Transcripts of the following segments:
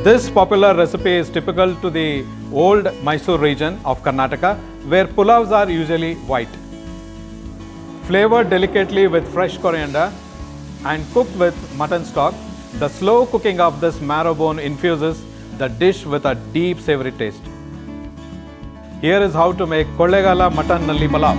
This popular recipe is typical to the old Mysore region of Karnataka, where pulavs are usually white. Flavored delicately with fresh coriander and cooked with mutton stock, the slow cooking of this marrow bone infuses the dish with a deep savory taste. Here is how to make Kollegala mutton nalli pulav.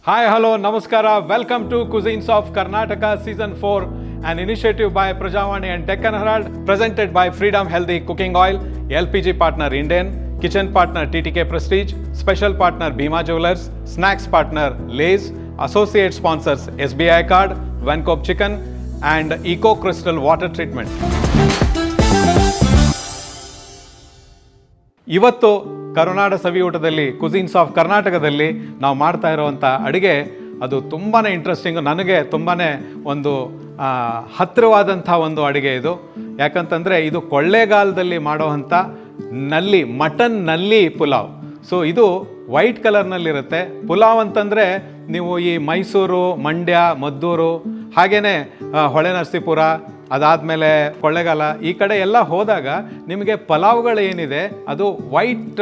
Hi, hello, namaskara. Welcome to Cuisines of Karnataka Season 4, an initiative by Prajavani and Deccan Herald, presented by Freedom Healthy Cooking Oil, LPG partner Indian, kitchen partner TTK Prestige, special partner Bhima Jewelers, snacks partner Lay's, associate sponsors SBI Card, Vancop Chicken, and Eco Crystal Water Treatment. ಇವತ್ತು ಕರುನಾಡ ಸವಿಯೂಟದಲ್ಲಿ ಕುಸಿನ್ಸ್ of ಕರ್ನಾಟಕದಲ್ಲಿ ನಾವು ಮಾಡ್ತಾ ಇರುವಂಥ ಅಡುಗೆ ಅದು ತುಂಬಾ interesting, ನನಗೆ ತುಂಬಾ ಒಂದು ಹತ್ತಿರವಾದಂಥ ಒಂದು ಅಡುಗೆ ಇದು. ಯಾಕಂತಂದರೆ ಇದು ಕೊಳ್ಳೇಗಾಲದಲ್ಲಿ ಮಾಡೋವಂಥ ನಲ್ಲಿ, ಮಟನ್ ನಲ್ಲಿ ಪುಲಾವ್. ಸೊ ಇದು ವೈಟ್ ಕಲರ್ನಲ್ಲಿರುತ್ತೆ. ಪುಲಾವ್ ಅಂತಂದರೆ ನೀವು ಈ ಮೈಸೂರು, ಮಂಡ್ಯ, ಮದ್ದೂರು, ಹಾಗೆಯೇ ಹೊಳೆನರಸೀಪುರ, ಅದಾದಮೇಲೆ ಕೊಳ್ಳೇಗಾಲ ಈ ಕಡೆ ಎಲ್ಲ ಹೋದಾಗ ನಿಮಗೆ ಪಲಾವ್ಗಳು ಏನಿದೆ ಅದು ವೈಟ್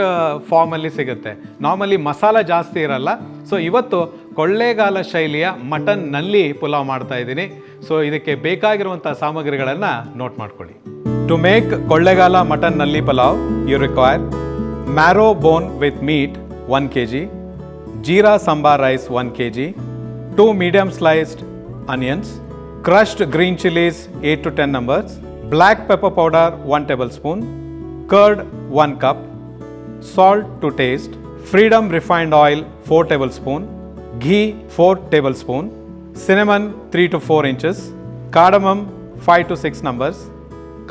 ಫಾರ್ಮಲ್ಲಿ ಸಿಗುತ್ತೆ. ನಾರ್ಮಲಿ ಮಸಾಲ ಜಾಸ್ತಿ ಇರಲ್ಲ. ಸೊ ಇವತ್ತು ಕೊಳ್ಳೇಗಾಲ ಶೈಲಿಯ ಮಟನ್ ನಲ್ಲಿ ಪುಲಾವ್ ಮಾಡ್ತಾ ಇದ್ದೀನಿ. ಸೊ ಇದಕ್ಕೆ ಬೇಕಾಗಿರುವಂಥ ಸಾಮಗ್ರಿಗಳನ್ನು ನೋಟ್ ಮಾಡ್ಕೊಳ್ಳಿ. ಟು ಮೇಕ್ ಕೊಳ್ಳೇಗಾಲ ಮಟನ್ ನಲ್ಲಿ pulao you require marrow bone with meat 1 kg, jeera sambar rice 1 kg, 2 medium sliced onions, crushed green chilies 8 to 10 numbers, black pepper powder 1 tablespoon, curd 1 cup, salt to taste, freedom refined oil 4 tablespoon, ghee 4 tablespoon, cinnamon 3 to 4 inches, cardamom 5 to 6 numbers,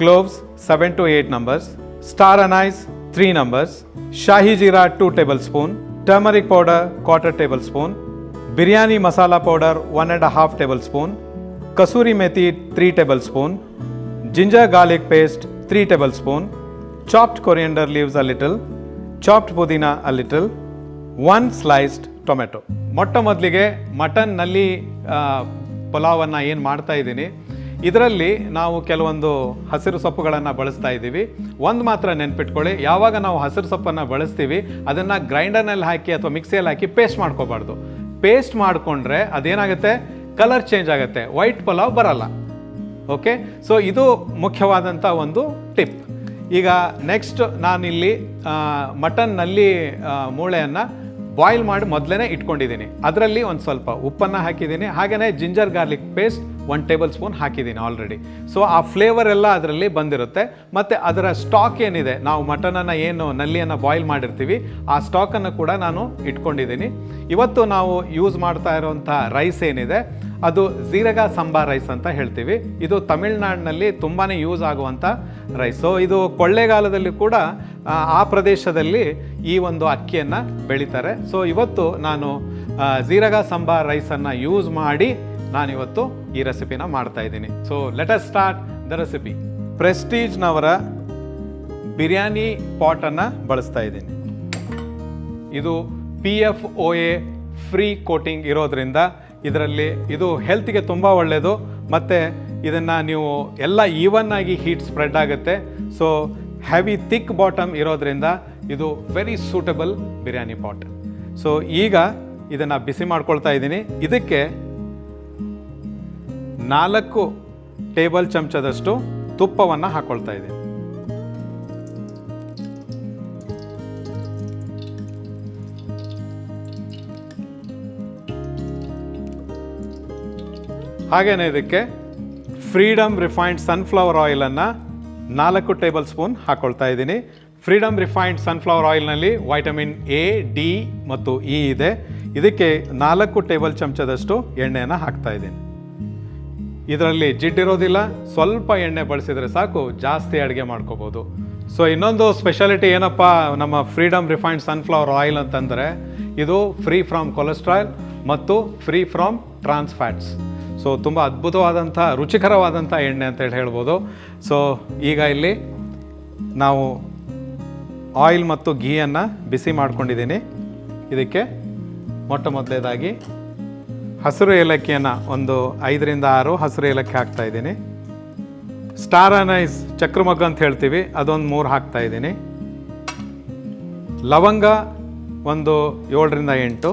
cloves 7 to 8 numbers, star anise 3 numbers, shahi jeera 2 tablespoon, turmeric powder 1/4 tablespoon, biryani masala powder 1.5 tablespoon, kasuri methi 3 tablespoon, ginger garlic paste 3 tablespoon, chopped coriander leaves a little, chopped pudina a little, 1 sliced tomato. ಮೊಟ್ಟ ಮೊದಲಿಗೆ mutton ನಲ್ಲಿ ಪಲಾವನ್ನು ಏನು ಮಾಡ್ತಾ ಇದ್ದೀನಿ, ಇದರಲ್ಲಿ ನಾವು ಕೆಲವೊಂದು ಹಸಿರು ಸೊಪ್ಪುಗಳನ್ನು ಬಳಸ್ತಾ ಇದ್ದೀವಿ. ಒಂದು ಮಾತ್ರ ನೆನ್ಪಿಟ್ಕೊಳ್ಳಿ, ಯಾವಾಗ ನಾವು ಹಸಿರು ಸೊಪ್ಪನ್ನು ಬಳಸ್ತೀವಿ ಅದನ್ನು ಗ್ರೈಂಡರ್ನಲ್ಲಿ ಹಾಕಿ ಅಥವಾ ಮಿಕ್ಸಿಯಲ್ಲಿ ಹಾಕಿ ಪೇಸ್ಟ್ ಮಾಡ್ಕೋಬಾರ್ದು. ಪೇಸ್ಟ್ ಮಾಡಿಕೊಂಡ್ರೆ ಅದೇನಾಗುತ್ತೆ, ಕಲರ್ ಚೇಂಜ್ ಆಗುತ್ತೆ, ವೈಟ್ ಪಲಾವ್ ಬರಲ್ಲ. ಓಕೆ, ಸೊ ಇದು ಮುಖ್ಯವಾದಂಥ ಒಂದು ಟಿಪ್. ಈಗ ನೆಕ್ಸ್ಟ್ ನಾನಿಲ್ಲಿ ಮಟನ್ ನಲ್ಲಿ ಮೂಳೆಯನ್ನು ಬಾಯ್ಲ್ ಮಾಡಿ ಮೊದಲೇ ಇಟ್ಕೊಂಡಿದ್ದೀನಿ. ಅದರಲ್ಲಿ ಒಂದು ಸ್ವಲ್ಪ ಉಪ್ಪನ್ನು ಹಾಕಿದ್ದೀನಿ, ಹಾಗೆಯೇ ginger garlic paste 1 table spoon ಹಾಕಿದ್ದೀನಿ ಆಲ್ರೆಡಿ. ಸೊ ಆ ಫ್ಲೇವರ್ ಎಲ್ಲ ಅದರಲ್ಲಿ ಬಂದಿರುತ್ತೆ. ಮತ್ತು ಅದರ ಸ್ಟಾಕ್ ಏನಿದೆ, ನಾವು ಮಟನನ್ನು ಏನು ನಲ್ಲಿಯನ್ನು ಬಾಯ್ಲ್ ಮಾಡಿರ್ತೀವಿ ಆ ಸ್ಟಾಕನ್ನು ಕೂಡ ನಾನು ಇಟ್ಕೊಂಡಿದ್ದೀನಿ. ಇವತ್ತು ನಾವು ಯೂಸ್ ಮಾಡ್ತಾ ಇರೋವಂಥ ರೈಸ್ ಏನಿದೆ ಅದು ಜೀರಗ ಸಾಂಬಾರ್ ರೈಸ್ ಅಂತ ಹೇಳ್ತೀವಿ. ಇದು ತಮಿಳ್ನಾಡಿನಲ್ಲಿ ತುಂಬಾ ಯೂಸ್ ಆಗುವಂಥ ರೈಸ್. ಸೊ ಇದು ಕೊಳ್ಳೇಗಾಲದಲ್ಲಿ ಕೂಡ ಆ ಪ್ರದೇಶದಲ್ಲಿ ಈ ಒಂದು ಅಕ್ಕಿಯನ್ನು ಬೆಳೀತಾರೆ. ಸೊ ಇವತ್ತು ನಾನು ಜೀರಗ ಸಾಂಬಾರ್ ರೈಸನ್ನು ಯೂಸ್ ಮಾಡಿ ನಾನಿವತ್ತು ಈ ರೆಸಿಪಿನ ಮಾಡ್ತಾ ಇದ್ದೀನಿ. So let us start the recipe. ಪ್ರೆಸ್ಟೀಜ್ನವರ ಬಿರಿಯಾನಿ ಪಾಟನ್ನು ಬಳಸ್ತಾ ಇದ್ದೀನಿ. ಇದು PFOA ಫ್ರೀ ಕೋಟಿಂಗ್ ಇರೋದ್ರಿಂದ ಇದರಲ್ಲಿ ಇದು ಹೆಲ್ತ್ಗೆ ತುಂಬ ಒಳ್ಳೆಯದು. ಮತ್ತು ಇದನ್ನು ನೀವು ಎಲ್ಲ ಈವನ್ ಆಗಿ ಹೀಟ್ ಸ್ಪ್ರೆಡ್ ಆಗುತ್ತೆ. ಸೊ ಹೆವಿ ಥಿಕ್ ಬಾಟಮ್ ಇರೋದ್ರಿಂದ ಇದು very suitable biryani pot. So ಈಗ ಇದನ್ನು ಬಿಸಿ ಮಾಡ್ಕೊಳ್ತಾ ಇದ್ದೀನಿ. ಇದಕ್ಕೆ 4 ಟೇಬಲ್ ಚಮಚದಷ್ಟು ತುಪ್ಪವನ್ನು ಹಾಕ್ಕೊಳ್ತಾ ಇದ್ದೀನಿ. ಹಾಗೆಯೇ ಇದಕ್ಕೆ ಫ್ರೀಡಮ್ ರಿಫೈನ್ಡ್ ಸನ್ಫ್ಲವರ್ ಆಯಿಲನ್ನು 4 ಟೇಬಲ್ ಸ್ಪೂನ್ ಹಾಕ್ಕೊಳ್ತಾ ಇದ್ದೀನಿ. ಫ್ರೀಡಮ್ ರಿಫೈನ್ಡ್ ಸನ್ಫ್ಲವರ್ ಆಯಿಲ್ನಲ್ಲಿ ವೈಟಮಿನ್ A, D ಮತ್ತು E ಇದೆ. ಇದಕ್ಕೆ 4 ಟೇಬಲ್ ಚಮಚದಷ್ಟು ಎಣ್ಣೆಯನ್ನು ಹಾಕ್ತಾ ಇದ್ದೀನಿ. ಇದರಲ್ಲಿ ಜಿಡ್ಡಿರೋದಿಲ್ಲ, ಸ್ವಲ್ಪ ಎಣ್ಣೆ ಬಳಸಿದರೆ ಸಾಕು, ಜಾಸ್ತಿ ಅಡುಗೆ ಮಾಡ್ಕೋಬೋದು. ಸೊ ಇನ್ನೊಂದು ಸ್ಪೆಷಾಲಿಟಿ ಏನಪ್ಪ ನಮ್ಮ ಫ್ರೀಡಮ್ ರಿಫೈನ್ಡ್ ಸನ್ಫ್ಲವರ್ ಆಯಿಲ್ ಅಂತಂದರೆ ಇದು ಫ್ರೀ ಫ್ರಮ್ ಕೊಲೆಸ್ಟ್ರಾಲ್ ಮತ್ತು free from trans fats. So ತುಂಬ ಅದ್ಭುತವಾದಂಥ ರುಚಿಕರವಾದಂಥ ಎಣ್ಣೆ ಅಂತೇಳಿ ಹೇಳ್ಬೋದು. ಸೊ ಈಗ ಇಲ್ಲಿ ನಾವು ಆಯಿಲ್ ಮತ್ತು ಘೀಯನ್ನು ಬಿಸಿ ಮಾಡ್ಕೊಂಡಿದ್ದೀನಿ. ಇದಕ್ಕೆ ಮೊಟ್ಟ ಮೊದಲನೇದಾಗಿ ಹಸಿರು ಏಲಕ್ಕಿಯನ್ನು ಒಂದು 5ರಿಂದ 6 ಹಸಿರು ಏಲಕ್ಕಿ ಹಾಕ್ತಾಯಿದ್ದೀನಿ. ಸ್ಟಾರ್ ಅನೈಸ್ ಚಕ್ರಮೊಗ್ಗು ಅಂತ ಹೇಳ್ತೀವಿ, ಅದೊಂದು 3 ಹಾಕ್ತಾಯಿದ್ದೀನಿ. ಲವಂಗ ಒಂದು 7ರಿಂದ 8,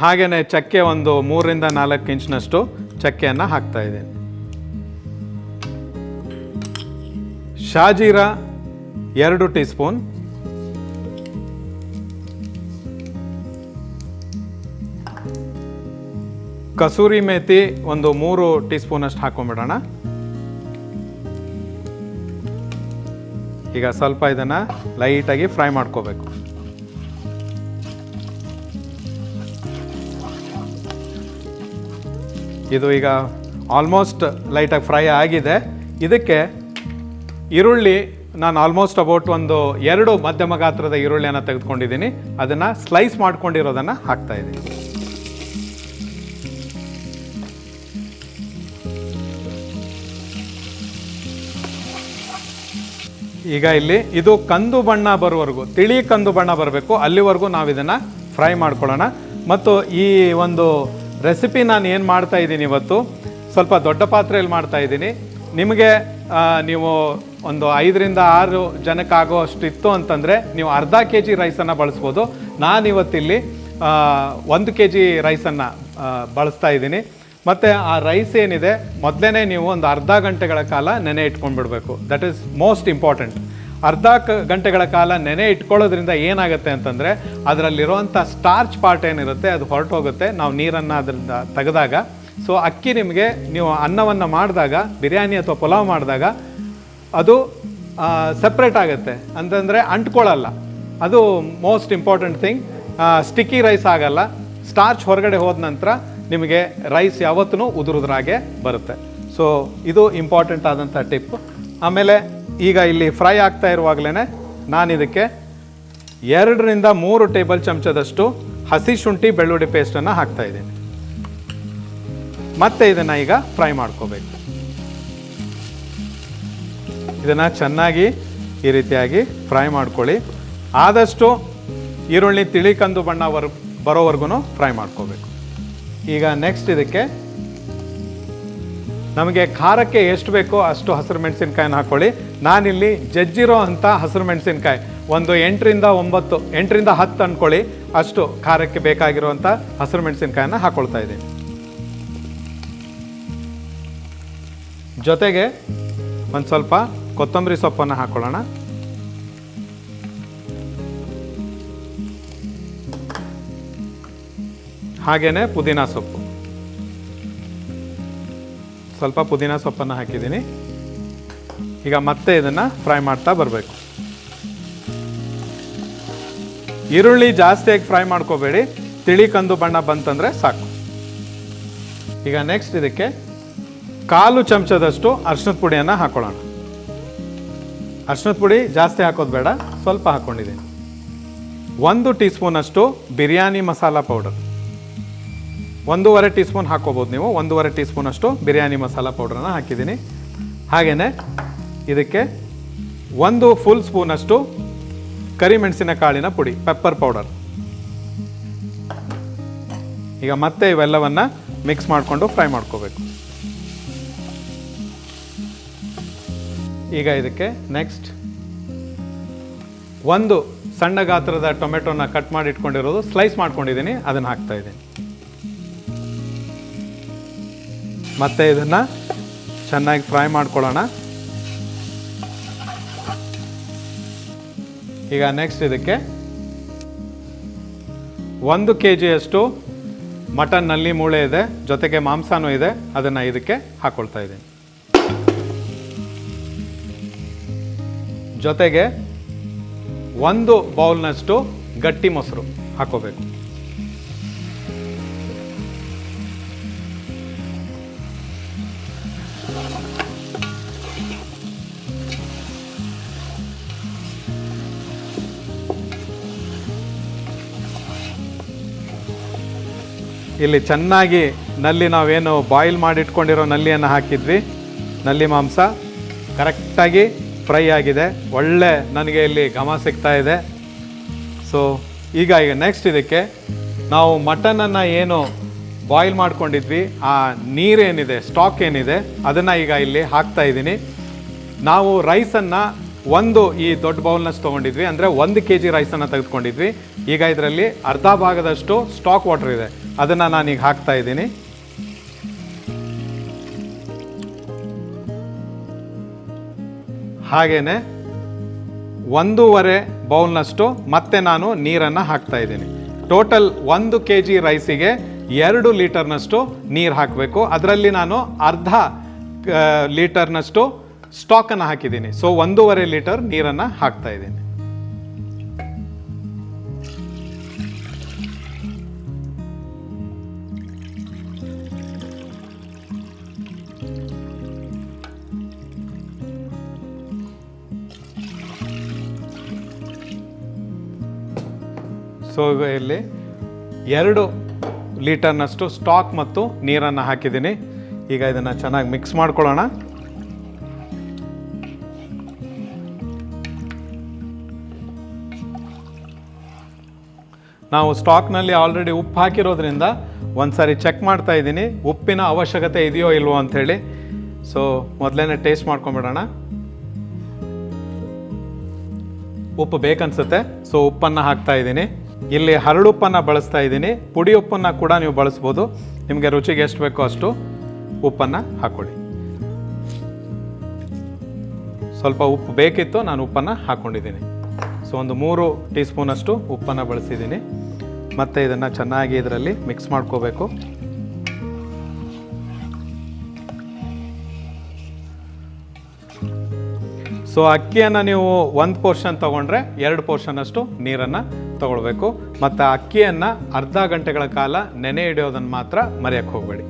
ಹಾಗೆಯೇ ಚಕ್ಕೆ ಒಂದು 3ರಿಂದ 4 ಇಂಚಿನಷ್ಟು ಚಕ್ಕೆಯನ್ನು ಹಾಕ್ತಾಯಿದ್ದೀನಿ. ಶಾಜೀರ 2 ಟೀ ಸ್ಪೂನ್, ಕಸೂರಿ ಮೇಥಿ ಒಂದು 3 ಟೀ ಸ್ಪೂನಷ್ಟು ಹಾಕೊಂಡ್ಬಿಡೋಣ. ಈಗ ಸ್ವಲ್ಪ ಇದನ್ನು ಲೈಟಾಗಿ ಫ್ರೈ ಮಾಡ್ಕೋಬೇಕು. ಇದು ಈಗ ಆಲ್ಮೋಸ್ಟ್ ಲೈಟಾಗಿ ಫ್ರೈ ಆಗಿದೆ. ಇದಕ್ಕೆ ಈರುಳ್ಳಿ ನಾನು ಆಲ್ಮೋಸ್ಟ್ ಅಬೌಟ್ ಒಂದು 2 ಮಧ್ಯಮ ಗಾತ್ರದ ಈರುಳ್ಳಿಯನ್ನು ತೆಗೆದುಕೊಂಡಿದ್ದೀನಿ. ಅದನ್ನು ಸ್ಲೈಸ್ ಮಾಡ್ಕೊಂಡಿರೋದನ್ನು ಹಾಕ್ತಾಯಿದ್ದೀನಿ. ಈಗ ಇಲ್ಲಿ ಇದು ಕಂದು ಬಣ್ಣ ಬರುವವರೆಗೂ, ತಿಳಿ ಕಂದು ಬಣ್ಣ ಬರಬೇಕು, ಅಲ್ಲಿವರೆಗೂ ನಾವು ಇದನ್ನು ಫ್ರೈ ಮಾಡ್ಕೊಳ್ಳೋಣ. ಮತ್ತು ಈ ಒಂದು ರೆಸಿಪಿ ನಾನು ಏನು ಮಾಡ್ತಾ ಇದ್ದೀನಿ ಇವತ್ತು, ಸ್ವಲ್ಪ ದೊಡ್ಡ ಪಾತ್ರೆಯಲ್ಲಿ ಮಾಡ್ತಾ ಇದ್ದೀನಿ. ನಿಮಗೆ ನೀವು ಒಂದು 5ರಿಂದ 6 ಜನಕ್ಕಾಗೋ ಅಷ್ಟು ಇತ್ತು ಅಂತಂದರೆ ನೀವು ಅರ್ಧ kg ರೈಸನ್ನು ಬಳಸ್ಬೋದು. ನಾನಿವತ್ತಿಲ್ಲಿ 1 kg ರೈಸನ್ನು ಬಳಸ್ತಾ ಇದ್ದೀನಿ. ಮತ್ತು ಆ ರೈಸ್ ಏನಿದೆ ಮೊದಲೇ ನೀವು ಒಂದು ಅರ್ಧ ಗಂಟೆಗಳ ಕಾಲ ನೆನೆ ಇಟ್ಕೊಂಡ್ಬಿಡ್ಬೇಕು. That is most important. ಅರ್ಧ ಗಂಟೆಗಳ ಕಾಲ ನೆನೆ ಇಟ್ಕೊಳ್ಳೋದ್ರಿಂದ ಏನಾಗುತ್ತೆ ಅಂತಂದರೆ ಅದರಲ್ಲಿರುವಂಥ ಸ್ಟಾರ್ಚ್ ಪಾರ್ಟ್ ಏನಿರುತ್ತೆ ಅದು ಹೊರಟೋಗುತ್ತೆ ನಾವು ನೀರನ್ನು ಅದರಿಂದ ತೆಗೆದಾಗ. ಸೊ ಅಕ್ಕಿ ನಿಮಗೆ ನೀವು ಅನ್ನವನ್ನು ಮಾಡಿದಾಗ, ಬಿರಿಯಾನಿ ಅಥವಾ ಪಲಾವ್ ಮಾಡಿದಾಗ ಅದು ಸಪ್ರೇಟ್ ಆಗುತ್ತೆ, ಅಂತಂದರೆ ಅಂಟ್ಕೊಳ್ಳಲ್ಲ. ಅದು most important thing. Sticky rice ಆಗಲ್ಲ. ಸ್ಟಾರ್ಚ್ ಹೊರಗಡೆ ಹೋದ ನಂತರ ನಿಮಗೆ ರೈಸ್ ಯಾವತ್ತೂ ಉದುರುದ್ರಾಗೆ ಬರುತ್ತೆ. ಸೊ ಇದು ಇಂಪಾರ್ಟೆಂಟ್ ಆದಂಥ ಟಿಪ್. ಆಮೇಲೆ ಈಗ ಇಲ್ಲಿ ಫ್ರೈ ಆಗ್ತಾ ಇರುವಾಗಲೇ ನಾನು ಇದಕ್ಕೆ 2ರಿಂದ 3 ಟೇಬಲ್ ಚಮಚದಷ್ಟು ಹಸಿ ಶುಂಠಿ ಬೆಳ್ಳುಳ್ಳಿ ಪೇಸ್ಟನ್ನು ಹಾಕ್ತಾಯಿದ್ದೀನಿ. ಮತ್ತೆ ಇದನ್ನು ಈಗ ಫ್ರೈ ಮಾಡ್ಕೋಬೇಕು. ಇದನ್ನು ಚೆನ್ನಾಗಿ ಈ ರೀತಿಯಾಗಿ ಫ್ರೈ ಮಾಡ್ಕೊಳ್ಳಿ. ಆದಷ್ಟು ಈರುಳ್ಳಿ ತಿಳಿ ಕಂದು ಬಣ್ಣ ಬರೋವರೆಗೂ ಫ್ರೈ ಮಾಡ್ಕೋಬೇಕು. ಈಗ ನೆಕ್ಸ್ಟ್ ಇದಕ್ಕೆ ನಮಗೆ ಖಾರಕ್ಕೆ ಎಷ್ಟು ಬೇಕೋ ಅಷ್ಟು ಹಸಿರು ಮೆಣಸಿನ್ಕಾಯಿನ ಹಾಕ್ಕೊಳ್ಳಿ. ನಾನಿಲ್ಲಿ ಜಜ್ಜಿರೋ ಅಂಥ ಹಸಿರು ಮೆಣಸಿನ್ಕಾಯಿ ಒಂದು 8ರಿಂದ 9, 8ರಿಂದ 10 ಅಂದ್ಕೊಳ್ಳಿ, ಅಷ್ಟು ಖಾರಕ್ಕೆ ಬೇಕಾಗಿರುವಂಥ ಹಸಿರು ಮೆಣಸಿನ್ಕಾಯಿನ ಹಾಕ್ಕೊಳ್ತಾ ಇದ್ದೀನಿ. ಜೊತೆಗೆ ಒಂದು ಸ್ವಲ್ಪ ಕೊತ್ತಂಬರಿ ಸೊಪ್ಪನ್ನು ಹಾಕ್ಕೊಳ್ಳೋಣ. ಹಾಗೆಯೇ ಪುದೀನ ಸೊಪ್ಪು, ಸ್ವಲ್ಪ ಪುದೀನ ಸೊಪ್ಪನ್ನು ಹಾಕಿದ್ದೀನಿ. ಈಗ ಮತ್ತೆ ಇದನ್ನು ಫ್ರೈ ಮಾಡ್ತಾ ಬರಬೇಕು. ಈರುಳ್ಳಿ ಜಾಸ್ತಿಯಾಗಿ ಫ್ರೈ ಮಾಡ್ಕೋಬೇಡಿ, ತಿಳಿ ಕಂದು ಬಣ್ಣ ಬಂತಂದರೆ ಸಾಕು. ಈಗ ನೆಕ್ಸ್ಟ್ ಇದಕ್ಕೆ 1/4 ಚಮಚದಷ್ಟು ಅರಿಶಿನದ ಪುಡಿಯನ್ನು ಹಾಕೊಳ್ಳೋಣ. ಅರಿಶಿನದ ಪುಡಿ ಜಾಸ್ತಿ ಹಾಕೋದು ಬೇಡ, ಸ್ವಲ್ಪ ಹಾಕ್ಕೊಂಡಿದ್ದೀನಿ. 1 ಟೀ ಸ್ಪೂನಷ್ಟು biryani masala powder, 1.5 tea spoon ಹಾಕ್ಕೋಬೋದು ನೀವು. 1.5 ಟೀ ಸ್ಪೂನಷ್ಟು ಬಿರಿಯಾನಿ ಮಸಾಲ ಪೌಡ್ರನ್ನು ಹಾಕಿದ್ದೀನಿ. ಹಾಗೆಯೇ ಇದಕ್ಕೆ 1 ಫುಲ್ ಸ್ಪೂನಷ್ಟು ಕರಿಮೆಣಸಿನ ಕಾಳಿನ ಪುಡಿ, ಪೆಪ್ಪರ್ ಪೌಡರ್. ಈಗ ಮತ್ತೆ ಇವೆಲ್ಲವನ್ನು ಮಿಕ್ಸ್ ಮಾಡಿಕೊಂಡು ಫ್ರೈ ಮಾಡ್ಕೋಬೇಕು. ಈಗ ಇದಕ್ಕೆ ನೆಕ್ಸ್ಟ್ 1 ಸಣ್ಣ ಗಾತ್ರದ ಟೊಮೆಟೊನ ಕಟ್ ಮಾಡಿ ಇಟ್ಕೊಂಡಿರೋದು, ಸ್ಲೈಸ್ ಮಾಡ್ಕೊಂಡಿದ್ದೀನಿ, ಅದನ್ನು ಹಾಕ್ತಾ ಇದ್ದೀನಿ. ಮತ್ತೆ ಇದನ್ನು ಚೆನ್ನಾಗಿ ಫ್ರೈ ಮಾಡ್ಕೊಳ್ಳೋಣ. ಈಗ ನೆಕ್ಸ್ಟ್ ಇದಕ್ಕೆ 1 kgಯಷ್ಟು ಮಟನ್ ನಲ್ಲಿ ಮೂಳೆ ಇದೆ, ಜೊತೆಗೆ ಮಾಂಸನೂ ಇದೆ, ಅದನ್ನು ಇದಕ್ಕೆ ಹಾಕ್ಕೊಳ್ತಾ ಇದ್ದೀನಿ. ಜೊತೆಗೆ 1 ಬೌಲ್ನಷ್ಟು ಗಟ್ಟಿ ಮೊಸರು ಹಾಕೋಬೇಕು. ಇಲ್ಲಿ ಚೆನ್ನಾಗಿ ನಲ್ಲಿ ನಾವೇನು ಬಾಯ್ಲ್ ಮಾಡಿ ಇಟ್ಕೊಂಡಿರೋ ನಲ್ಲಿಯನ್ನು ಹಾಕಿದ್ವಿ, ನಲ್ಲಿ ಮಾಂಸ ಕರೆಕ್ಟಾಗಿ ಫ್ರೈ ಆಗಿದೆ, ಒಳ್ಳೆ ನನಗೆ ಇಲ್ಲಿ ಘಮ ಸಿಗ್ತಾ ಇದೆ. ಸೊ ಈಗ ನೆಕ್ಸ್ಟ್ ಇದಕ್ಕೆ ನಾವು ಮಟನನ್ನು ಏನು ಬಾಯ್ಲ್ ಮಾಡ್ಕೊಂಡಿದ್ವಿ, ಆ ನೀರೇನಿದೆ, ಸ್ಟಾಕ್ ಏನಿದೆ, ಅದನ್ನು ಈಗ ಇಲ್ಲಿ ಹಾಕ್ತಾ ಇದ್ದೀನಿ. ನಾವು ರೈಸನ್ನು ಈ ದೊಡ್ಡ ಬೌಲ್ನಷ್ಟು ತೊಗೊಂಡಿದ್ವಿ, ಅಂದರೆ 1 kg ರೈಸನ್ನು ತೆಗೆದುಕೊಂಡಿದ್ವಿ. ಈಗ ಇದರಲ್ಲಿ ಅರ್ಧ ಭಾಗದಷ್ಟು ಸ್ಟಾಕ್ ವಾಟರ್ ಇದೆ, ಅದನ್ನು ನಾನೀಗ ಹಾಕ್ತಾ ಇದ್ದೀನಿ. ಹಾಗೆಯೇ 1.5 ಬೌಲ್ನಷ್ಟು ಮತ್ತೆ ನಾನು ನೀರನ್ನು ಹಾಕ್ತಾ ಇದ್ದೀನಿ. ಟೋಟಲ್ 1 kg ರೈಸಿಗೆ 2 ಲೀಟರ್ನಷ್ಟು ನೀರು ಹಾಕಬೇಕು. ಅದರಲ್ಲಿ ನಾನು ಅರ್ಧ ಲೀಟರ್ನಷ್ಟು ಸ್ಟಾಕನ್ನು ಹಾಕಿದ್ದೀನಿ. ಸೊ 1.5 ಲೀಟರ್ ನೀರನ್ನು ಹಾಕ್ತಾ ಇದ್ದೀನಿ. ಸೊ ಇಲ್ಲಿ 2 ಲೀಟರ್ನಷ್ಟು ಸ್ಟಾಕ್ ಮತ್ತು ನೀರನ್ನು ಹಾಕಿದ್ದೀನಿ. ಈಗ ಇದನ್ನು ಚೆನ್ನಾಗಿ ಮಿಕ್ಸ್ ಮಾಡ್ಕೊಳ್ಳೋಣ. ನಾವು ಸ್ಟಾಕ್ನಲ್ಲಿ ಆಲ್ರೆಡಿ ಉಪ್ಪು ಹಾಕಿರೋದ್ರಿಂದ ಒಂದ್ಸಾರಿ ಚೆಕ್ ಮಾಡ್ತಾ ಇದ್ದೀನಿ ಉಪ್ಪಿನ ಅವಶ್ಯಕತೆ ಇದೆಯೋ ಇಲ್ವೋ ಅಂಥೇಳಿ. ಸೊ ಮೊದಲೇ ಟೇಸ್ಟ್ ಮಾಡ್ಕೊಂಬಿಡೋಣ. ಉಪ್ಪು ಬೇಕನ್ಸುತ್ತೆ, ಸೊ ಉಪ್ಪನ್ನು ಹಾಕ್ತಾ ಇದ್ದೀನಿ. ಇಲ್ಲಿ ಹರಳುಪ್ಪನ್ನು ಬಳಸ್ತಾ ಇದ್ದೀನಿ. ಪುಡಿ ಉಪ್ಪನ್ನು ಕೂಡ ನೀವು ಬಳಸ್ಬೋದು, ನಿಮಗೆ ರುಚಿಗೆ ಎಷ್ಟು ಬೇಕೋ ಅಷ್ಟು ಉಪ್ಪನ್ನು ಹಾಕ್ಕೊಳ್ಳಿ. ಸ್ವಲ್ಪ ಉಪ್ಪು ಬೇಕಿತ್ತು, ನಾನು ಉಪ್ಪನ್ನು ಹಾಕ್ಕೊಂಡಿದ್ದೀನಿ. ಸೊ ಒಂದು 3 ಟೀ ಸ್ಪೂನಷ್ಟು ಉಪ್ಪನ್ನು ಬಳಸಿದ್ದೀನಿ. ಮತ್ತು ಇದನ್ನು ಚೆನ್ನಾಗಿ ಇದರಲ್ಲಿ ಮಿಕ್ಸ್ ಮಾಡ್ಕೋಬೇಕು. ಸೊ ಅಕ್ಕಿಯನ್ನು ನೀವು 1 ಪೋರ್ಷನ್ ತೊಗೊಂಡ್ರೆ 2 ಪೋರ್ಷನಷ್ಟು ನೀರನ್ನು ತೊಗೊಳ್ಬೇಕು. ಮತ್ತು ಅಕ್ಕಿಯನ್ನು ಅರ್ಧ ಗಂಟೆಗಳ ಕಾಲ ನೆನೆ ಇಡೋದನ್ನು ಮಾತ್ರ ಮರೆಯೋಕ್ಕೆ ಹೋಗಬೇಡಿ.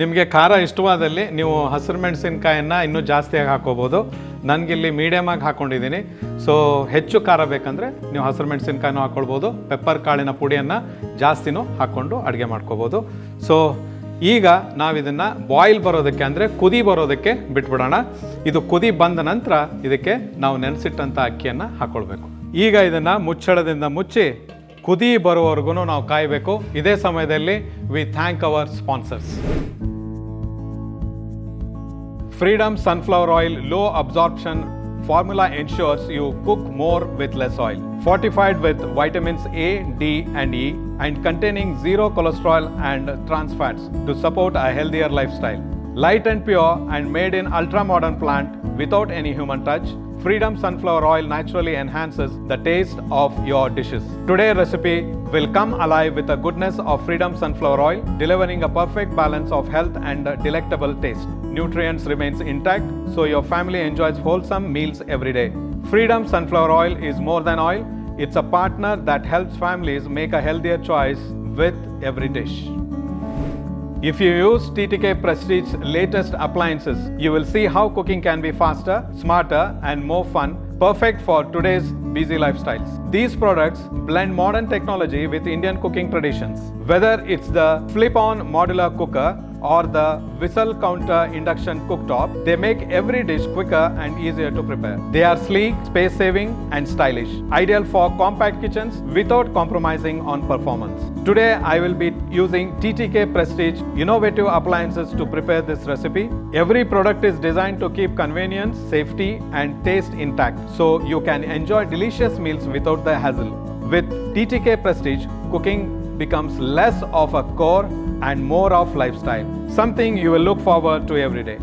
ನಿಮಗೆ ಖಾರ ಇಷ್ಟವಾದಲ್ಲಿ ನೀವು ಹಸಿರು ಮೆಣಸಿನ್ಕಾಯನ್ನು ಇನ್ನೂ ಜಾಸ್ತಿಯಾಗಿ ಹಾಕೋಬೋದು. ನನಗಿಲ್ಲಿ ಮೀಡಿಯಮಾಗಿ ಹಾಕ್ಕೊಂಡಿದ್ದೀನಿ. ಸೊ ಹೆಚ್ಚು ಖಾರ ಬೇಕಂದರೆ ನೀವು ಹಸಿರು ಮೆಣಸಿನ್ಕಾಯಿನೂ ಹಾಕ್ಕೊಳ್ಬೋದು, ಪೆಪ್ಪರ್ ಕಾಳಿನ ಪುಡಿಯನ್ನು ಜಾಸ್ತಿನೂ ಹಾಕ್ಕೊಂಡು ಅಡುಗೆ ಮಾಡ್ಕೋಬೋದು. ಸೊ ಈಗ ನಾವಿದನ್ನು ಬಾಯ್ಲ್ ಬರೋದಕ್ಕೆ, ಅಂದರೆ ಕುದಿ ಬರೋದಕ್ಕೆ ಬಿಟ್ಬಿಡೋಣ. ಇದು ಕುದಿ ಬಂದ ನಂತರ ಇದಕ್ಕೆ ನಾವು ನೆನೆಸಿಟ್ಟಂಥ ಅಕ್ಕಿಯನ್ನು ಹಾಕ್ಕೊಳ್ಬೇಕು. ಈಗ ಇದನ್ನು ಮುಚ್ಚಳದಿಂದ ಮುಚ್ಚಿ ಕುದಿ ಬರೋವರೆಗೂ ನಾವು ಕಾಯಬೇಕು. ಇದೇ ಸಮಯದಲ್ಲಿ we thank our sponsors. Freedom sunflower oil low absorption formula ensures you cook more with less oil. Fortified with vitamins A, D and E and containing zero cholesterol and trans fats to support a healthier lifestyle. Light and pure and made in ultra modern plant without any human touch, Freedom sunflower oil naturally enhances the taste of your dishes. Today's recipe will come alive with the goodness of Freedom sunflower oil, delivering a perfect balance of health and delectable taste. Nutrients remains intact, so your family enjoys wholesome meals every day. Freedom sunflower oil is more than oil. It's a partner that helps families make a healthier choice with every dish. If you use TTK Prestige latest appliances, you will see how cooking can be faster, smarter and more fun, perfect for today's busy lifestyles. These products blend modern technology with Indian cooking traditions. Whether it's the flip-on modular cooker or the whistle counter induction cooktop, they make every dish quicker and easier to prepare. They are sleek, space-saving and stylish, ideal for compact kitchens without compromising on performance. Today I will be using TTK Prestige innovative appliances to prepare this recipe. Every product is designed to keep convenience, safety and taste intact, so you can enjoy delicious meals without the hassle. With TTK Prestige, cooking becomes less of a chore and more of lifestyle, something you will look forward to every day.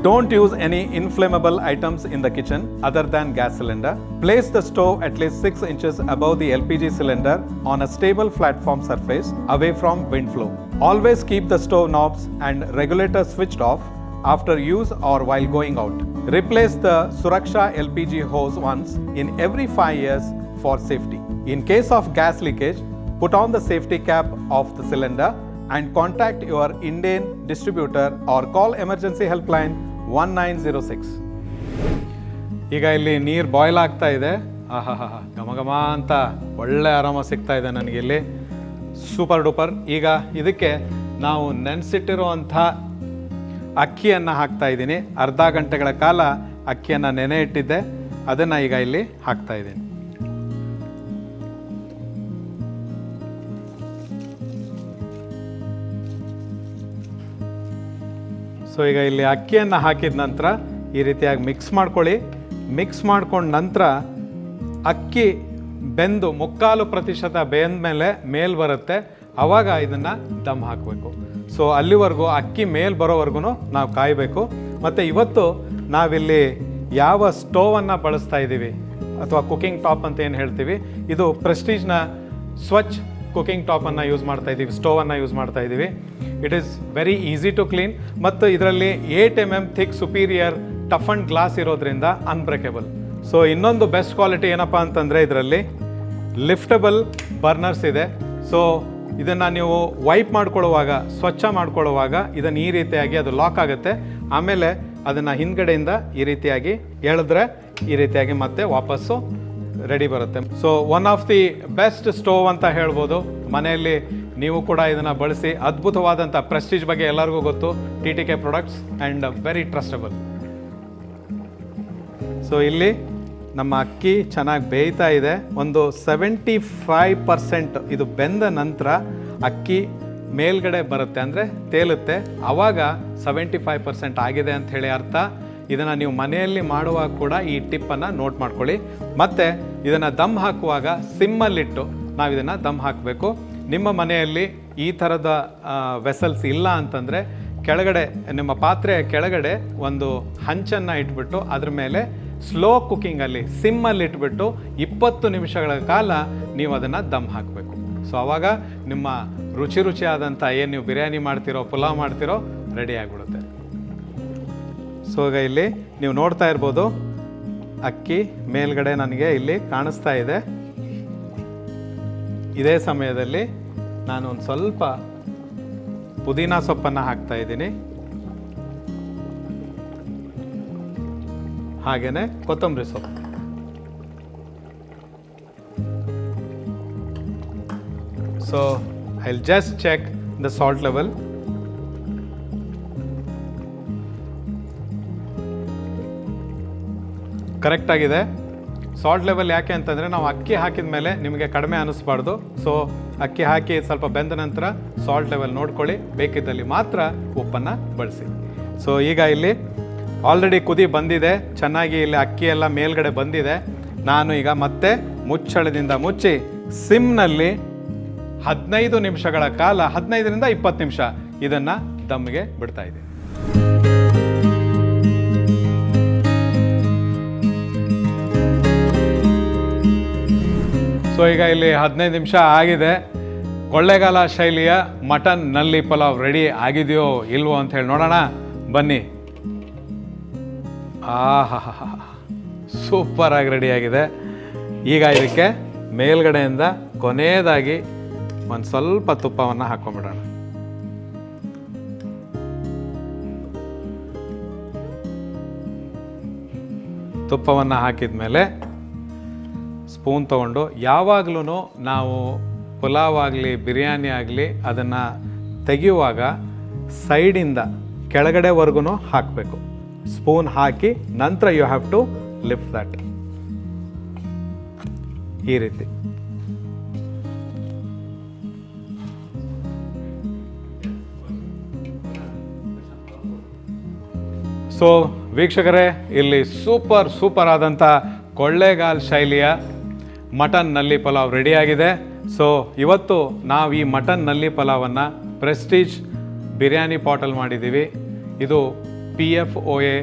Don't use any inflammable items in the kitchen other than gas cylinder. Place the stove at least 6 inches above the LPG cylinder on a stable platform surface away from wind flow. Always keep the stove knobs and regulator switched off after use or while going out. Replace the Suraksha LPG hose once in every 5 years for safety. In case of gas leakage, put on the safety cap of the cylinder and contact your Indian distributor or call emergency helpline 1906. ಈಗ ಇಲ್ಲಿ ನೀರು boil ಆಗ್ತಾ ಇದೆ. ಆಹಾ ಘಮ ಘಮ ಅಂತ ಒಳ್ಳೆ ಆರಾಮ ಸಿಗ್ತಾ ಇದೆ ನನಗೆ ಇಲ್ಲಿ, ಸೂಪರ್ ಡೂಪರ್. ಈಗ ಇದಕ್ಕೆ ನಾವು ನೆನೆಸಿಟ್ಟಿರುವಂಥ ಅಕ್ಕಿಯನ್ನು ಹಾಕ್ತಾ ಇದ್ದೀನಿ. ಅರ್ಧ ಗಂಟೆಗಳ ಕಾಲ ಅಕ್ಕಿಯನ್ನು ನೆನೆ ಇಟ್ಟಿದ್ದೆ, ಅದನ್ನು ಈಗ ಇಲ್ಲಿ ಹಾಕ್ತಾ ಇದ್ದೀನಿ. ಸೊ ಈಗ ಇಲ್ಲಿ ಅಕ್ಕಿಯನ್ನು ಹಾಕಿದ ನಂತರ ಈ ರೀತಿಯಾಗಿ ಮಿಕ್ಸ್ ಮಾಡ್ಕೊಳ್ಳಿ. ಮಿಕ್ಸ್ ಮಾಡ್ಕೊಂಡ ನಂತರ ಅಕ್ಕಿ ಬೆಂದು 3/4% ಬೆಂದ ಮೇಲೆ ಬರುತ್ತೆ, ಆವಾಗ ಇದನ್ನು ದಮ್ ಹಾಕಬೇಕು. ಸೊ ಅಲ್ಲಿವರೆಗೂ ಅಕ್ಕಿ ಮೇಲೆ ಬರೋವರೆಗೂ ನಾವು ಕಾಯಬೇಕು. ಮತ್ತು ಇವತ್ತು ನಾವಿಲ್ಲಿ ಯಾವ ಸ್ಟೋವನ್ನು ಬಳಸ್ತಾ ಇದ್ದೀವಿ ಅಥವಾ ಕುಕಿಂಗ್ ಟಾಪ್ ಅಂತ ಏನು ಹೇಳ್ತೀವಿ, ಇದು ಪ್ರೆಸ್ಟೀಜ್ನ ಸ್ವಚ್ಛ ಕುಕಿಂಗ್ ಟಾಪನ್ನು ಯೂಸ್ ಮಾಡ್ತಾ ಇದ್ದೀವಿ, ಸ್ಟೋವನ್ನು ಯೂಸ್ ಮಾಡ್ತಾ ಇದ್ದೀವಿ. It is very easy to clean ಮತ್ತು ಇದರಲ್ಲಿ 8 mm thick superior tough and glass ಇರೋದ್ರಿಂದ ಅನ್ಬ್ರೇಕೇಬಲ್. ಸೊ ಇನ್ನೊಂದು ಬೆಸ್ಟ್ ಕ್ವಾಲಿಟಿ ಏನಪ್ಪ ಅಂತಂದರೆ ಇದರಲ್ಲಿ ಲಿಫ್ಟಬಲ್ ಬರ್ನರ್ಸ್ ಇದೆ. ಸೊ ಇದನ್ನು ನೀವು ವೈಪ್ ಮಾಡ್ಕೊಳ್ಳುವಾಗ, ಸ್ವಚ್ಛ ಮಾಡ್ಕೊಳ್ಳುವಾಗ ಇದನ್ನು ಈ ರೀತಿಯಾಗಿ ಅದು ಲಾಕ್ ಆಗುತ್ತೆ. ಆಮೇಲೆ ಅದನ್ನು ಹಿಂದ್ಗಡೆಯಿಂದ ಈ ರೀತಿಯಾಗಿ ಎಳೆದ್ರೆ ಈ ರೀತಿಯಾಗಿ ಮತ್ತೆ ವಾಪಸ್ಸು ರೆಡಿ ಬರುತ್ತೆ. So one of the best stove ಅಂತ ಹೇಳ್ಬೋದು. ಮನೆಯಲ್ಲಿ ನೀವು ಕೂಡ ಇದನ್ನು ಬಳಸಿ. ಅದ್ಭುತವಾದಂಥ ಪ್ರೆಸ್ಟೀಜ್ ಬಗ್ಗೆ ಎಲ್ಲರಿಗೂ ಗೊತ್ತು, TTK products and very trustable. So ಇಲ್ಲಿ ನಮ್ಮ ಅಕ್ಕಿ ಚೆನ್ನಾಗಿ ಬೇಯ್ತಾ ಇದೆ. ಒಂದು 75% ಇದು ಬೆಂದ ನಂತರ ಅಕ್ಕಿ ಮೇಲ್ಗಡೆ ಬರುತ್ತೆ, ಅಂದರೆ ತೇಲುತ್ತೆ. ಆವಾಗ 75% ಆಗಿದೆ ಅಂತ ಹೇಳಿ ಅರ್ಥ. ಇದನ್ನು ನೀವು ಮನೆಯಲ್ಲಿ ಮಾಡುವಾಗ ಕೂಡ ಈ ಟಿಪ್ಪನ್ನು ನೋಟ್ ಮಾಡ್ಕೊಳ್ಳಿ. ಮತ್ತು ಇದನ್ನು ದಮ್ ಹಾಕುವಾಗ ಸಿಮ್ಮಲ್ಲಿಟ್ಟು ನಾವು ಇದನ್ನು ದಮ್ ಹಾಕಬೇಕು. ನಿಮ್ಮ ಮನೆಯಲ್ಲಿ ಈ ಥರದ ವೆಸಲ್ಸ್ ಇಲ್ಲ ಅಂತಂದರೆ ಕೆಳಗಡೆ, ನಿಮ್ಮ ಪಾತ್ರೆಯ ಕೆಳಗಡೆ ಒಂದು ಹಂಚನ್ನು ಇಟ್ಬಿಟ್ಟು ಅದ್ರ ಮೇಲೆ ಸ್ಲೋ ಕುಕ್ಕಿಂಗಲ್ಲಿ ಸಿಮ್ಮಲ್ಲಿ ಇಟ್ಬಿಟ್ಟು 20 ನಿಮಿಷಗಳ ಕಾಲ ನೀವು ಅದನ್ನು ದಮ್ ಹಾಕಬೇಕು. ಸೊ ಆವಾಗ ನಿಮ್ಮ ರುಚಿಯಾದಂಥ ಏನು ನೀವು ಬಿರಿಯಾನಿ ಮಾಡ್ತಿರೋ, ಪುಲಾವ್ ಮಾಡ್ತಿರೋ ರೆಡಿ ಆಗಿಬಿಡುತ್ತೆ. ಸೊ ಈಗ ಇಲ್ಲಿ ನೀವು ನೋಡ್ತಾ ಇರ್ಬೋದು, ಅಕ್ಕಿ ಮೇಲ್ಗಡೆ ನನಗೆ ಇಲ್ಲಿ ಕಾಣಿಸ್ತಾ ಇದೆ. ಇದೇ ಸಮಯದಲ್ಲಿ ನಾನು ಒಂದು ಸ್ವಲ್ಪ ಪುದೀನ ಸೊಪ್ಪನ್ನು ಹಾಕ್ತಾ ಇದ್ದೀನಿ, ಹಾಗೆಯೇ ಕೊತ್ತಂಬರಿ ಸೊಪ್ಪು. So I will just check the salt level. ಕರೆಕ್ಟಾಗಿದೆ ಸಾಲ್ಟ್ ಲೆವೆಲ್. ಯಾಕೆ ಅಂತಂದರೆ ನಾವು ಅಕ್ಕಿ ಹಾಕಿದ ಮೇಲೆ ನಿಮಗೆ ಕಡಿಮೆ ಅನ್ನಿಸ್ಬಾರ್ದು. ಸೊ ಅಕ್ಕಿ ಹಾಕಿ ಸ್ವಲ್ಪ ಬೆಂದ ನಂತರ ಸಾಲ್ಟ್ ಲೆವೆಲ್ ನೋಡ್ಕೊಳ್ಳಿ, ಬೇಕಿದ್ದಲ್ಲಿ ಮಾತ್ರ ಉಪ್ಪನ್ನು ಬಳಸಿ. ಸೊ ಈಗ ಇಲ್ಲಿ ಆಲ್ರೆಡಿ ಕುದಿ ಬಂದಿದೆ, ಚೆನ್ನಾಗಿ ಇಲ್ಲಿ ಅಕ್ಕಿ ಎಲ್ಲ ಮೇಲ್ಗಡೆ ಬಂದಿದೆ. ನಾನು ಈಗ ಮತ್ತೆ ಮುಚ್ಚಳದಿಂದ ಮುಚ್ಚಿ ಸಿಮ್ನಲ್ಲಿ 15 ನಿಮಿಷಗಳ ಕಾಲ, 15ರಿಂದ 20 ನಿಮಿಷ ಇದನ್ನು ದಮ್ಗೆ ಬಿಡ್ತಾ ಇದ್ದೀನಿ. ಸೊ ಈಗ ಇಲ್ಲಿ 15 ನಿಮಿಷ ಆಗಿದೆ. ಕೊಳ್ಳೇಗಾಲ ಶೈಲಿಯ ಮಟನ್ ನಲ್ಲಿ ಪಲಾವ್ ರೆಡಿ ಆಗಿದೆಯೋ ಇಲ್ವೋ ಅಂತ ಹೇಳಿ ನೋಡೋಣ ಬನ್ನಿ. ಆಹಾ, ಸೂಪರಾಗಿ ರೆಡಿಯಾಗಿದೆ. ಈಗ ಇದಕ್ಕೆ ಮೇಲ್ಗಡೆಯಿಂದ ಕೊನೆಯದಾಗಿ ಒಂದು ಸ್ವಲ್ಪ ತುಪ್ಪವನ್ನು ಹಾಕ್ಕೊಂಬಿಡೋಣ. ತುಪ್ಪವನ್ನು ಹಾಕಿದ ಮೇಲೆ ಸ್ಪೂನ್ ತೊಗೊಂಡು, ಯಾವಾಗಲೂ ನಾವು ಪುಲಾವ್ ಆಗಲಿ ಬಿರಿಯಾನಿ ಆಗಲಿ ಅದನ್ನು ತೆಗೆಯುವಾಗ ಸೈಡಿಂದ ಕೆಳಗಡೆವರೆಗೂ ಹಾಕಬೇಕು. ಸ್ಪೂನ್ ಹಾಕಿ ನಂತರ you have to lift that, ಈ ರೀತಿ. ಸೊ ವೀಕ್ಷಕರೇ, ಇಲ್ಲಿ ಸೂಪರ್ ಆದಂಥ ಕೊಳ್ಳೇಗಾಲ ಶೈಲಿಯ ಮಟನ್ ನಲ್ಲಿ ಪಲಾವ್ ರೆಡಿಯಾಗಿದೆ. ಸೊ ಇವತ್ತು ನಾವು ಈ ಮಟನ್ ನಲ್ಲಿ ಪಲಾವನ್ನು ಪ್ರೆಸ್ಟೀಜ್ ಬಿರಿಯಾನಿ ಪಾಟಲ್ಲಿ ಮಾಡಿದ್ದೀವಿ. ಇದು PFOA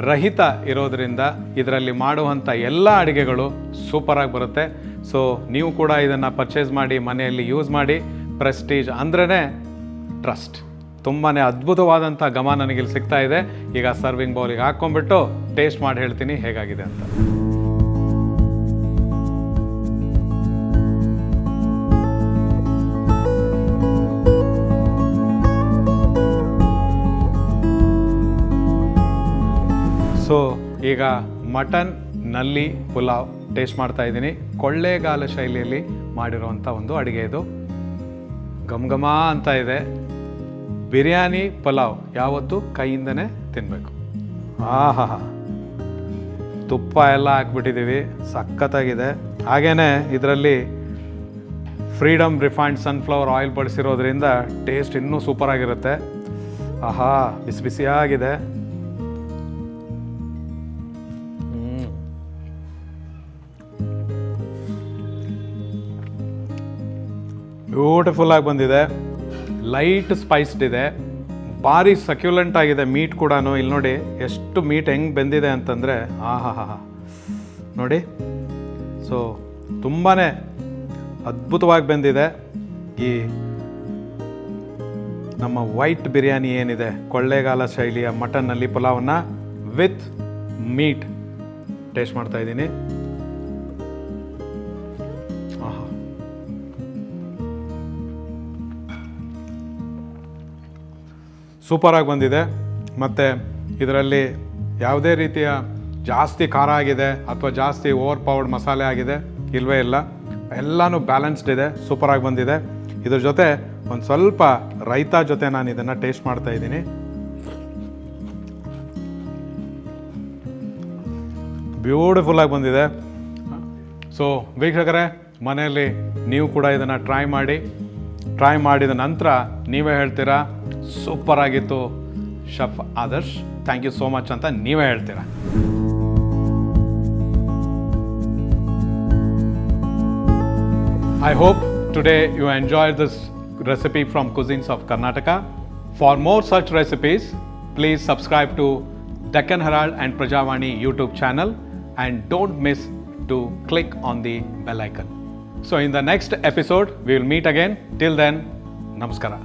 ರಹಿತ ಇರೋದರಿಂದ ಇದರಲ್ಲಿ ಮಾಡುವಂಥ ಎಲ್ಲ ಅಡುಗೆಗಳು ಸೂಪರಾಗಿ ಬರುತ್ತೆ. ಸೊ ನೀವು ಕೂಡ ಇದನ್ನು ಪರ್ಚೇಸ್ ಮಾಡಿ ಮನೆಯಲ್ಲಿ ಯೂಸ್ ಮಾಡಿ. ಪ್ರೆಸ್ಟೀಜ್ ಅಂದ್ರೇ ಟ್ರಸ್ಟ್. ತುಂಬಾ ಅದ್ಭುತವಾದಂಥ ಘಮ ನನಗಿಲ್ಲಿ ಸಿಗ್ತಾ ಇದೆ. ಈಗ ಸರ್ವಿಂಗ್ ಬೌಲಿಗೆ ಹಾಕ್ಕೊಂಡ್ಬಿಟ್ಟು ಟೇಸ್ಟ್ ಮಾಡಿ ಹೇಳ್ತೀನಿ ಹೇಗಾಗಿದೆ ಅಂತ. ಸೊ ಈಗ ಮಟನ್ ನಲ್ಲಿ ಪುಲಾವ್ ಟೇಸ್ಟ್ ಮಾಡ್ತಾ ಇದ್ದೀನಿ. ಕೊಳ್ಳೇಗಾಲ ಶೈಲಿಯಲ್ಲಿ ಮಾಡಿರೋವಂಥ ಒಂದು ಅಡುಗೆ ಇದು. ಘಮ ಅಂತ ಇದೆ. ಬಿರಿಯಾನಿ ಪಲಾವ್ ಯಾವತ್ತೂ ಕೈಯಿಂದನೇ ತಿನ್ನಬೇಕು. ಆಹಾ, ತುಪ್ಪ ಎಲ್ಲ ಹಾಕ್ಬಿಟ್ಟಿದ್ದೀವಿ, ಸಖತ್ತಾಗಿದೆ. ಹಾಗೆಯೇ ಇದರಲ್ಲಿ ಫ್ರೀಡಮ್ ರಿಫೈನ್ಡ್ ಸನ್ಫ್ಲವರ್ ಆಯಿಲ್ ಬಳಸಿರೋದ್ರಿಂದ ಟೇಸ್ಟ್ ಇನ್ನೂ ಸೂಪರಾಗಿರುತ್ತೆ. ಆಹಾ, ಬಿಸಿ ಬಿಸಿಯಾಗಿದೆ. ಬ್ಯೂಟಿಫುಲ್ ಆಗಿ ಬಂದಿದೆ. ಲೈಟ್ ಸ್ಪೈಸ್ಡ್ ಇದೆ, ಭಾರಿ ಸಕ್ಯುಲೆಂಟ್ ಆಗಿದೆ. ಮೀಟ್ ಕೂಡ ಇಲ್ಲಿ ನೋಡಿ ಎಷ್ಟು ಮೀಟ್ ಹೆಂಗೆ ಬೆಂದಿದೆ ಅಂತಂದರೆ ಆಹಾ ನೋಡಿ. ಸೊ ತುಂಬಾ ಅದ್ಭುತವಾಗಿ ಬೆಂದಿದೆ. ಈ ನಮ್ಮ ವೈಟ್ ಬಿರಿಯಾನಿ ಏನಿದೆ, ಕೊಳ್ಳೇಗಾಲ ಶೈಲಿಯ ಮಟನ್ನಲ್ಲಿ ಪಲಾವನ್ನು ವಿತ್ ಮೀಟ್ ಟೇಸ್ಟ್ ಮಾಡ್ತಾ ಇದ್ದೀನಿ. ಆಹಾ, ಸೂಪರಾಗಿ ಬಂದಿದೆ. ಮತ್ತು ಇದರಲ್ಲಿ ಯಾವುದೇ ರೀತಿಯ ಜಾಸ್ತಿ ಖಾರ ಆಗಿದೆ ಅಥವಾ ಜಾಸ್ತಿ ಓವರ್ ಪವರ್ಡ್ ಮಸಾಲೆ ಆಗಿದೆ ಇಲ್ಲವೇ ಇಲ್ಲ. ಎಲ್ಲನೂ ಬ್ಯಾಲೆನ್ಸ್ಡ್ ಇದೆ, ಸೂಪರಾಗಿ ಬಂದಿದೆ. ಇದ್ರ ಜೊತೆ ಒಂದು ಸ್ವಲ್ಪ ರೈತಾ ಜೊತೆ ನಾನು ಇದನ್ನು ಟೇಸ್ಟ್ ಮಾಡ್ತಾ ಇದ್ದೀನಿ. ಬ್ಯೂಟಿಫುಲ್ಲಾಗಿ ಬಂದಿದೆ. ಸೊ ವೀಕ್ಷಕರೇ, ಮನೆಯಲ್ಲಿ ನೀವು ಕೂಡ ಇದನ್ನು ಟ್ರೈ ಮಾಡಿದ ನಂತರ ನೀವೇ ಹೇಳ್ತೀರಾ ಸೂಪರ್ ಆಗಿತ್ತು chef Adarsh, thank you so much ಅಂತ ನೀವೇ ಹೇಳ್ತೀರಾ. I hope today you enjoyed this recipe from Cuisines of Karnataka. For more such recipes, please subscribe to Deccan Herald and Prajavani YouTube channel and don't miss to click on the bell icon. So in the next episode, we will meet again. Till then, namaskara.